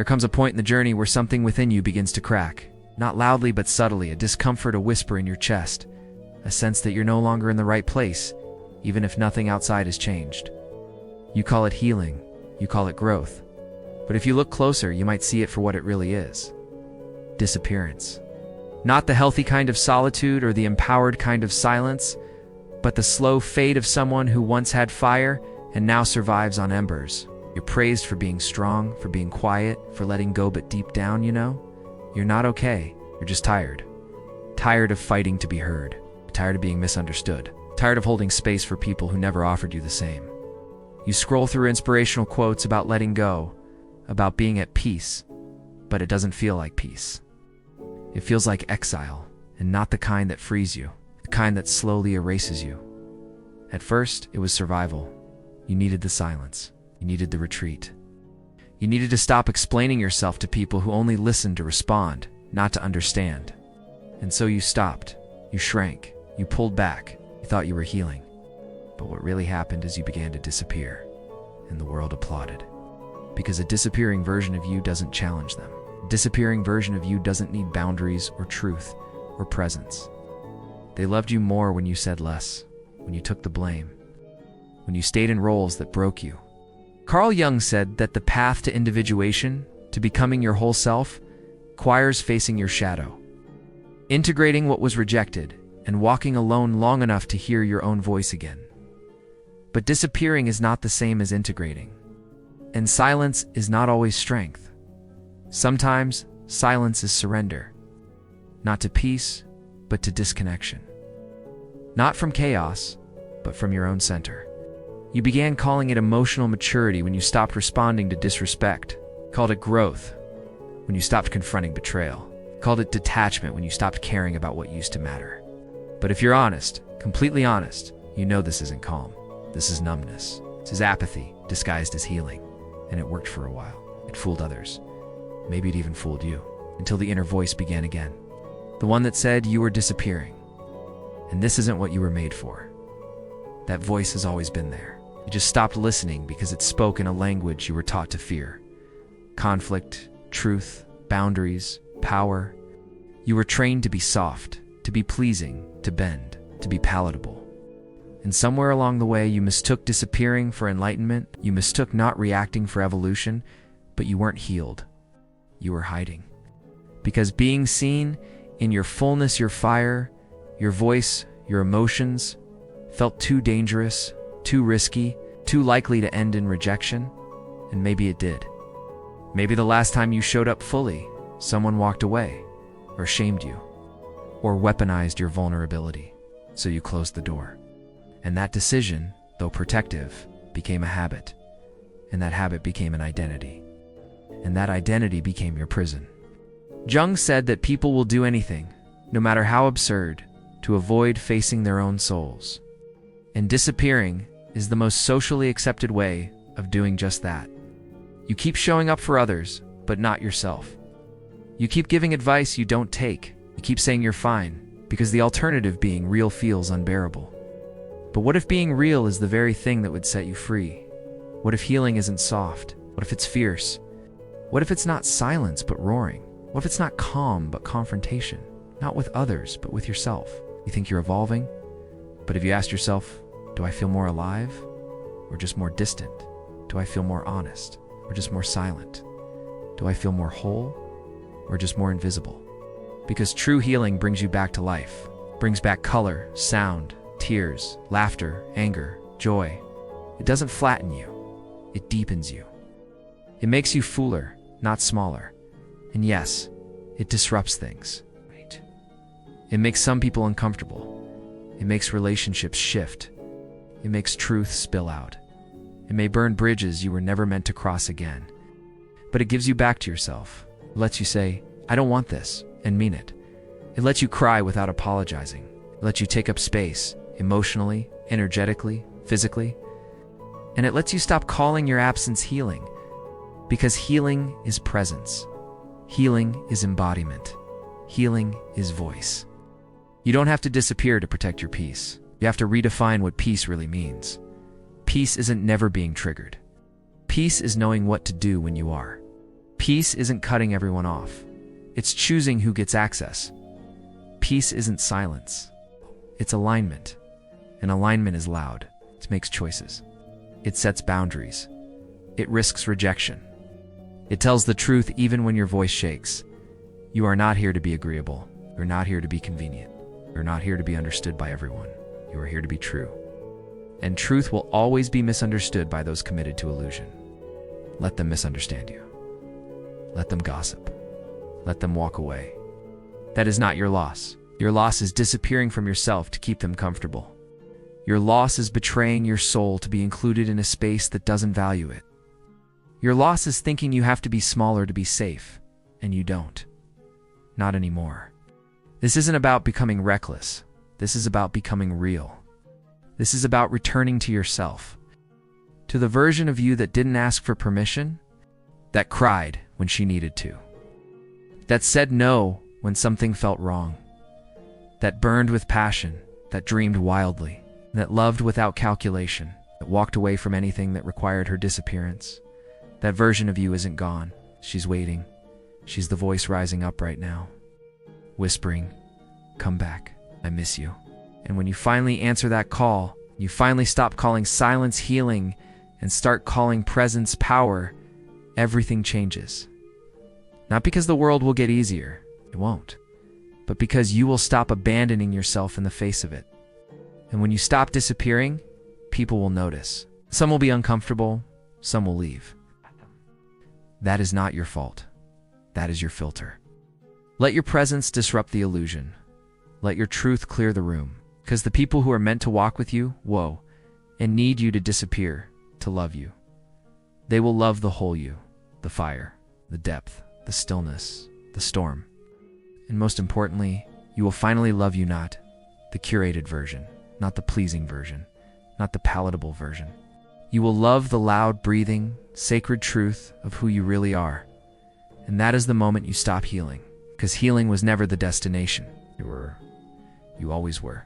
There comes a point in the journey where something within you begins to crack. Not loudly but subtly, a discomfort, a whisper in your chest, a sense that you're no longer in the right place, even if nothing outside has changed. You call it healing, you call it growth. But if you look closer, you might see it for what it really is. Disappearance. Not the healthy kind of solitude or the empowered kind of silence, but the slow fade of someone who once had fire and now survives on embers. You're praised for being strong, for being quiet, for letting go, but deep down, you're not okay. You're just tired. Tired of fighting to be heard. Tired of being misunderstood. Tired of holding space for people who never offered you the same. You scroll through inspirational quotes about letting go, about being at peace, but it doesn't feel like peace. It feels like exile, and not the kind that frees you, the kind that slowly erases you. At first, it was survival. You needed the silence. You needed the retreat. You needed to stop explaining yourself to people who only listened to respond, not to understand. And so you stopped. You shrank. You pulled back. You thought you were healing. But what really happened is you began to disappear, and the world applauded. Because a disappearing version of you doesn't challenge them. A disappearing version of you doesn't need boundaries or truth or presence. They loved you more when you said less, when you took the blame, when you stayed in roles that broke you. Carl Jung said that the path to individuation, to becoming your whole self, requires facing your shadow, integrating what was rejected, and walking alone long enough to hear your own voice again. But disappearing is not the same as integrating. And silence is not always strength. Sometimes, silence is surrender. Not to peace, but to disconnection. Not from chaos, but from your own center. You began calling it emotional maturity when you stopped responding to disrespect. Called it growth when you stopped confronting betrayal. Called it detachment when you stopped caring about what used to matter. But if you're honest, completely honest, you know this isn't calm. This is numbness. This is apathy disguised as healing. And it worked for a while. It fooled others. Maybe it even fooled you. Until the inner voice began again. The one that said you were disappearing. And this isn't what you were made for. That voice has always been there. You just stopped listening because it spoke in a language you were taught to fear. Conflict, truth, boundaries, power. You were trained to be soft, to be pleasing, to bend, to be palatable. And somewhere along the way, you mistook disappearing for enlightenment. You mistook not reacting for evolution, but you weren't healed. You were hiding. Because being seen in your fullness, your fire, your voice, your emotions, felt too dangerous, too risky, too likely to end in rejection. And maybe it did. Maybe the last time you showed up fully, someone walked away, or shamed you, or weaponized your vulnerability, so you closed the door. And that decision, though protective, became a habit. And that habit became an identity. And that identity became your prison. Jung said that people will do anything, no matter how absurd, to avoid facing their own souls. And disappearing is the most socially accepted way of doing just that. You keep showing up for others, but not yourself. You keep giving advice you don't take. You keep saying you're fine, because the alternative, being real, feels unbearable. But what if being real is the very thing that would set you free? What if healing isn't soft? What if it's fierce? What if it's not silence but roaring? What if it's not calm but confrontation? Not with others, but with yourself. You think you're evolving? But have you asked yourself, do I feel more alive? Or just more distant? Do I feel more honest? Or just more silent? Do I feel more whole? Or just more invisible? Because true healing brings you back to life. Brings back color, sound, tears, laughter, anger, joy. It doesn't flatten you. It deepens you. It makes you fuller, not smaller. And yes, it disrupts things. Right? It makes some people uncomfortable. It makes relationships shift. It makes truth spill out. It may burn bridges you were never meant to cross again. But it gives you back to yourself. It lets you say, I don't want this, and mean it. It lets you cry without apologizing. It lets you take up space, emotionally, energetically, physically. And it lets you stop calling your absence healing. Because healing is presence. Healing is embodiment. Healing is voice. You don't have to disappear to protect your peace. You have to redefine what peace really means. Peace isn't never being triggered. Peace is knowing what to do when you are. Peace isn't cutting everyone off. It's choosing who gets access. Peace isn't silence. It's alignment. And alignment is loud. It makes choices. It sets boundaries. It risks rejection. It tells the truth even when your voice shakes. You are not here to be agreeable. You're not here to be convenient. You're not here to be understood by everyone. You are here to be true. And truth will always be misunderstood by those committed to illusion. Let them misunderstand you. Let them gossip. Let them walk away. That is not your loss. Your loss is disappearing from yourself to keep them comfortable. Your loss is betraying your soul to be included in a space that doesn't value it. Your loss is thinking you have to be smaller to be safe, and you don't. Not anymore. This isn't about becoming reckless. This is about becoming real. This is about returning to yourself, to the version of you that didn't ask for permission, that cried when she needed to, that said no when something felt wrong, that burned with passion, that dreamed wildly, that loved without calculation, that walked away from anything that required her disappearance. That version of you isn't gone. She's waiting. She's the voice rising up right now, whispering, "Come back. I miss you." And when you finally answer that call, you finally stop calling silence healing and start calling presence power, everything changes. Not because the world will get easier, it won't, but because you will stop abandoning yourself in the face of it. And when you stop disappearing, people will notice. Some will be uncomfortable, some will leave. That is not your fault. That is your filter. Let your presence disrupt the illusion. Let your truth clear the room. Because the people who are meant to walk with you, and need you to disappear, to love you. They will love the whole you, the fire, the depth, the stillness, the storm. And most importantly, you will finally love you not the curated version, not the pleasing version, not the palatable version. You will love the loud, breathing, sacred truth of who you really are. And that is the moment you stop healing. Because healing was never the destination. You always were.